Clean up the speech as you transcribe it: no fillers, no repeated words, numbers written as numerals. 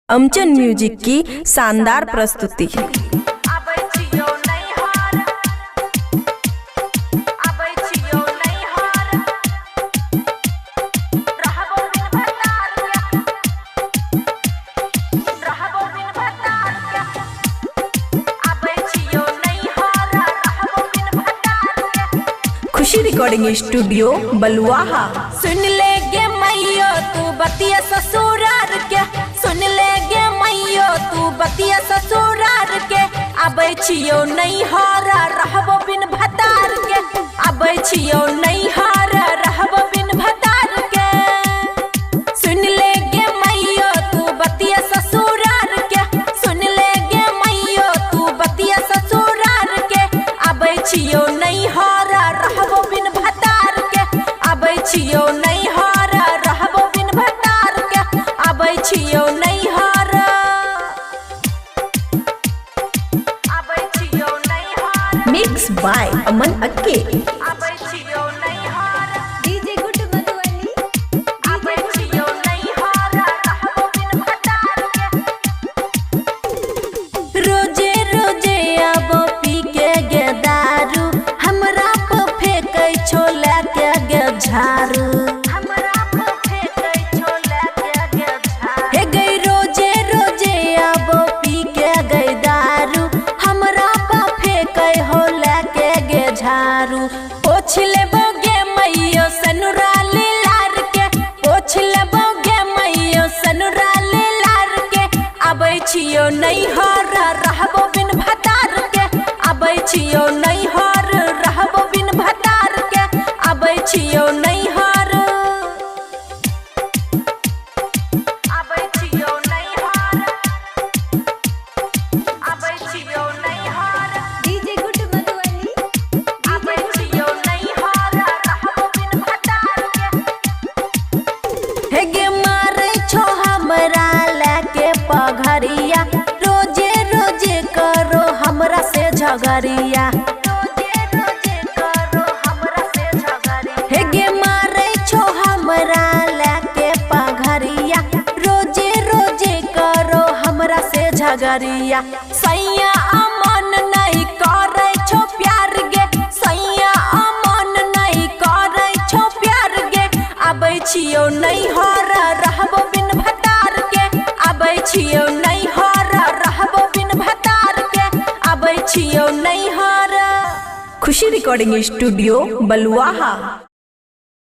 अमचन music की शानदार प्रस्तुति। खुशी रिकॉर्डिंग स्टूडियो बलुआहा। सुन ले गे मैयो तू बतिया ससुरार के, सुन ले गे मैयो तू बतिया ससुरार के। आबै छियो नैहर रहबो बिन भतार के, आबै छियो नैहर रहबो बिन भतार के। सुन ले गे मैयो तू बतिया ससुरार के, सुन ले गे मैयो तू बतिया ससुरार के। आबै छियो नैहर रहबो बिन भतार के, आबै छियो नैहर रहबो बिन भतार के। आबै छियो नैहर, आबै छियो नैहर। मिक्स बाय अमन अक्के। आबै छियो नैहर, डीजे गुड मधुबनी। आबै छियो नैहर रहबो बिन भतार के। रोजे रोजे आबो पी के गे दारू, हमरा पे फेंकै छो लेके गे झाड़ू, हमरा पे फेंकै छो लेके गे झाड़ू। हे गई रोजे रोजे आबो पी के गई दारू, हमरा पे फेंकै हो लेके गे झाड़ू। पोछ लेबो गे मैयो सनुरा लार के, पोछ लेबो गे मैयो सनुरा लार के। आबै छियो नैहर रहबो बिन भतार के, आबै छियो नैहर रहबो बिन भतार के। आबै छियो नैहर, आबै छियो नैहर, आबै छियो नैहर। DJ good Madhubani. आबै छियो नैहर रहबो बिन भतार के। हे गे मारै छो हमरा लेके पघरिया, रोजे रोजे करो हमरा से झगड़िया, रोजे रोजे करो हमरा से झगड़िया। हे गे मारै छो हमरा लेके पघरिया, रोजे रोजे करो हमरा से झगड़िया। सैया अमन नहीं करै छो प्यार गे, सैया अमन नहीं करै छो प्यार गे। आबै छियो नैहर रहबो बिन भतार के, आबै छियो नैहर रहबो बिन भतार के। आबै छियो नैहर। खुशी रिकॉर्डिंग स्टूडियो बलुआहा।